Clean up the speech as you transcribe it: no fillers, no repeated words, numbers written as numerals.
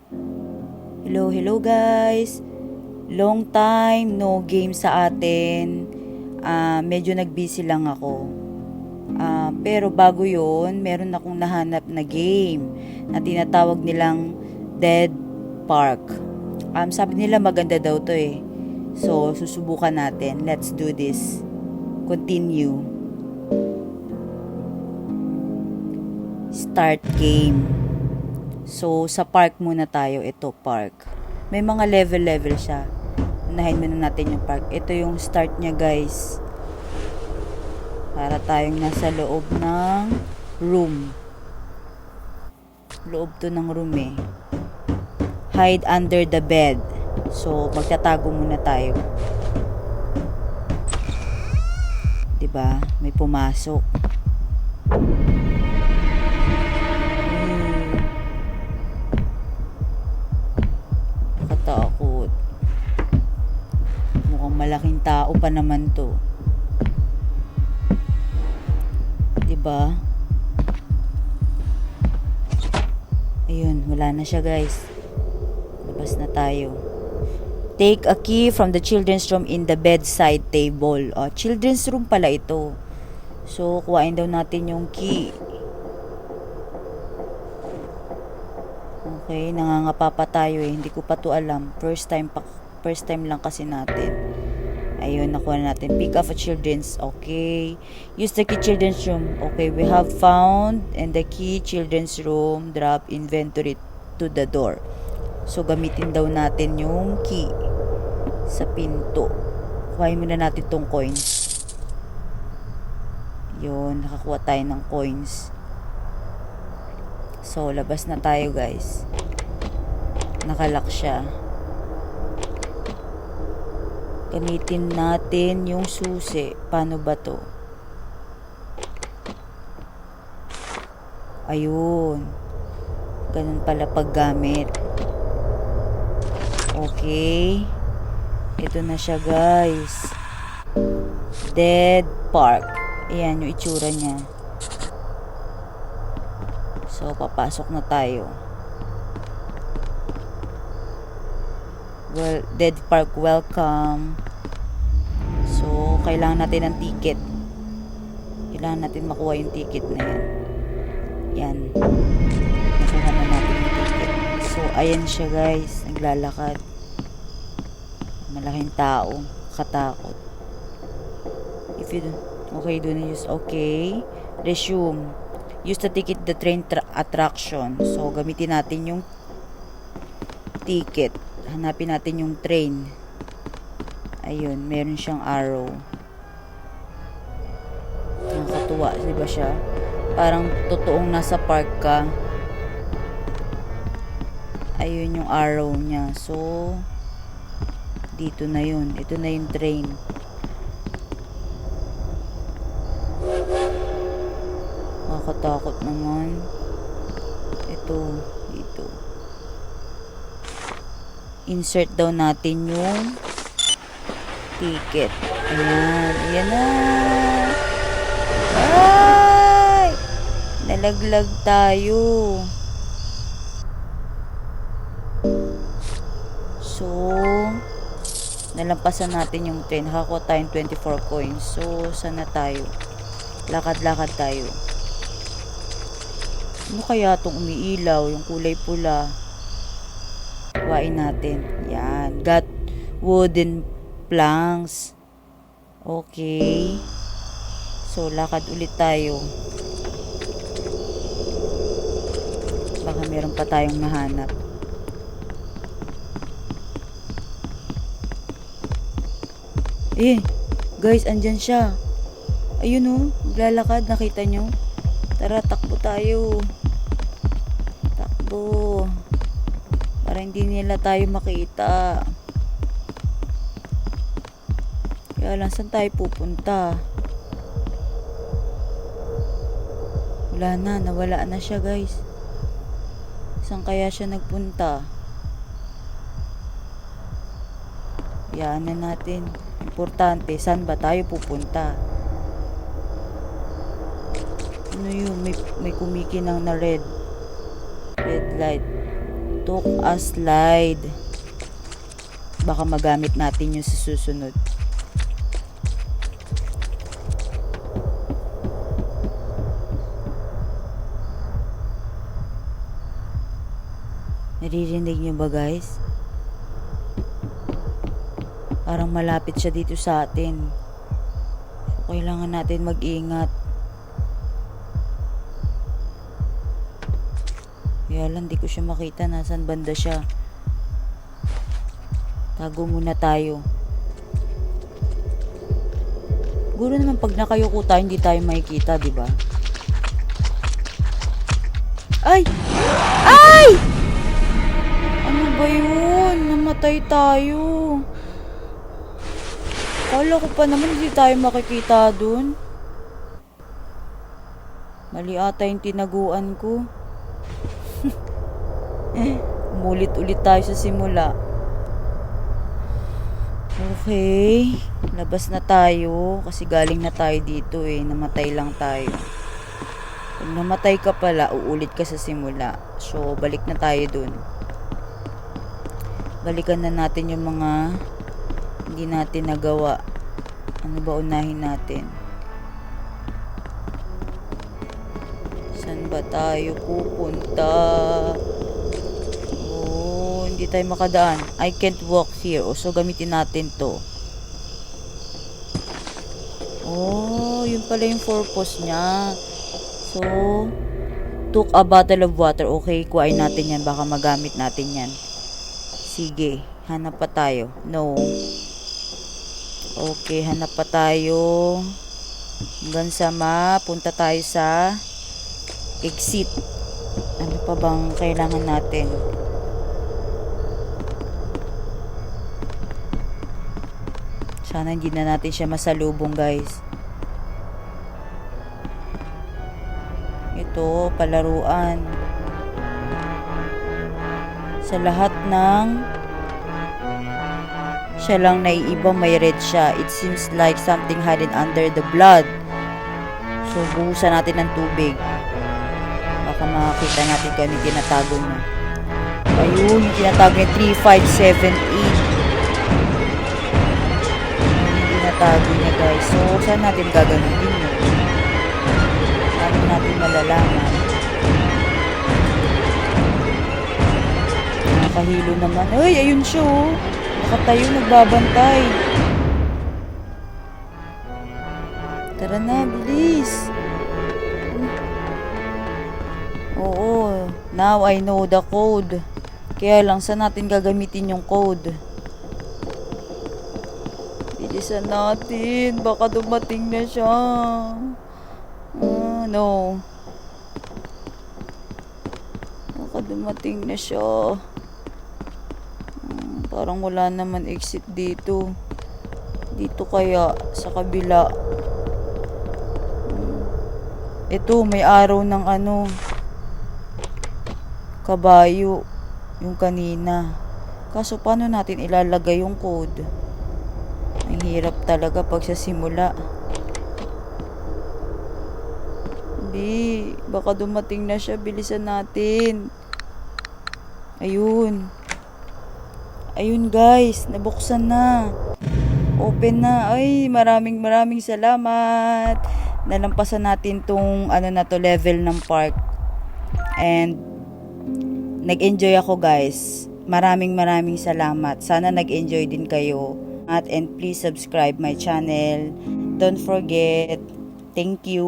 Hello guys. Long time no game sa atin. Medyo nag-busy lang ako. Pero bago 'yon, meron akong nahanap na game na tinatawag nilang Dead Park. Sabi nila maganda daw 'to eh. So, susubukan natin. Let's do this. Continue. Start game. So, sa park muna tayo. Ito, park. May mga level siya. Unahin muna natin yung park. Ito yung start niya, guys. Para tayong nasa loob ng room. Loob to ng room eh. Hide under the bed. So, magtatago muna tayo. Diba? May pumasok. Takot. Mukhang malaking tao pa naman to. 'Di ba? Ayun, wala na siya, guys. Labas na tayo. Take a key from the children's room in the bedside table. Children's room pala ito. So, kuhain daw natin yung key. Okay, nangangapa pa tayo eh. Hindi ko pa to alam. First time lang kasi natin. Ayun, nakuha natin. Pick up a children's. Okay. Use the key children's room. Okay, we have found and the key children's room. Drop inventory to the door. So, gamitin daw natin yung key sa pinto. Kuhain muna natin tong coins. Yun, nakakuha tayo ng coins. So, labas na tayo, guys. Nakalock siya. Gamitin natin yung susi. Paano ba to? Ayun. Ganun pala paggamit. Okay. Ito na siya, guys. Dead Park. Ayan yung itsura niya. So, papasok na tayo. Well, Dead Park, welcome. So, kailangan natin ng ticket. Kailangan natin makuha yung ticket na yan. Yan. Nakuha na natin yung ticket. So, ayan siya, guys. Naglalakad. Malaking tao. Katakot. If you don't, okay, do not use, okay. Resume. Use the ticket, the train attraction. So, gamitin natin yung ticket. Hanapin natin yung train. Ayun, meron siyang arrow. Nakakatuwa, diba siya? Parang totoong nasa park ka. Ayun yung arrow niya. So, dito na yun. Ito na yung train. Nakakatakot naman. Ito, dito. Insert daw natin yung ticket. Ayan, ayan na. Ay! Nalaglag tayo. So, nalampasan natin yung train. Nakakuha tayong 24 coins. So, saan na tayo? Lakad-lakad tayo. Ano kaya itong umiilaw? Yung kulay pula. Kuhain natin. Yan. Got wooden planks. Okay. So, lakad ulit tayo. Baka meron pa tayong mahanap. Eh, guys, andyan siya. Ayun oh, naglalakad. Nakita nyo? Tara, takbo tayo. Takbo. Para hindi nila tayo makita. Kaya lang, saan tayo pupunta? Wala na, nawala na siya, guys. Saan kaya siya nagpunta? Hayaan na natin. Importante, saan ba tayo pupunta? Ano yun? May kumikinang na red light. Took a slide. Baka magamit natin yung sa susunod. Naririnig niyo ba guys? Parang malapit siya dito sa atin. So, kailangan natin mag-ingat. Kaya lang di ko siya makita. Nasaan banda siya? Tago muna tayo. Siguro naman pag nakayuko tayo, hindi tayo makikita, di ba? Ay! Ay! Ano ba yun? Namatay tayo. Kala ko pa naman hindi tayo makikita dun. Mali ata yung tinaguan ko. Umulit-ulit tayo sa simula. Okay. Labas na tayo. Kasi galing na tayo dito eh. Namatay lang tayo. Pag namatay ka pala, uulit ka sa simula. So, balik na tayo dun. Balikan na natin yung mga hindi natin nagawa. Ano ba unahin natin? Saan ba tayo pupunta? Oh, hindi tayo makadaan. I can't walk here. So, gamitin natin to. Oh, yun pala yung purpose niya. So, took a bottle of water. Okay, kuhain natin yan. Baka magamit natin yan. Sige, hanap pa tayo. No. Okay, hanap pa tayo. Hanggang sa punta tayo sa exit. Ano pa bang kailangan natin? Sana hindi na natin siya masalubong, guys. Ito, palaruan. Sa lahat ng siya lang naiiba, may red siya. It seems like something hidden under the blood. So, buhusan natin ng tubig. Baka makakita natin kung ano tinatago niya. Ayun, yung tinatago niya 3578. Yung tinatago niya, guys. So, saan natin gagamitin yun? Paano natin malalaman? Nakahilo naman. Ay, ayun siya oh. Nakatayo, nagbabantay. Tara na, bilis. Oo, now I know the code. Kaya lang, saan natin gagamitin yung code? Bilisan natin. Baka dumating na siya. No. Baka dumating na siya. Parang wala naman exit dito. Dito kaya, sa kabila. Ito, may araw ng kabayo. Yung kanina. Kaso, paano natin ilalagay yung code? Ang hirap talaga pag sa simula. Hindi. Baka dumating na siya. Bilisan natin. Ayun. Ayun guys, nabuksan na. Open na. Ay, maraming salamat. Nalampasan natin tong level ng park. And nag-enjoy ako guys. Maraming salamat. Sana nag-enjoy din kayo. And please subscribe my channel. Don't forget. Thank you.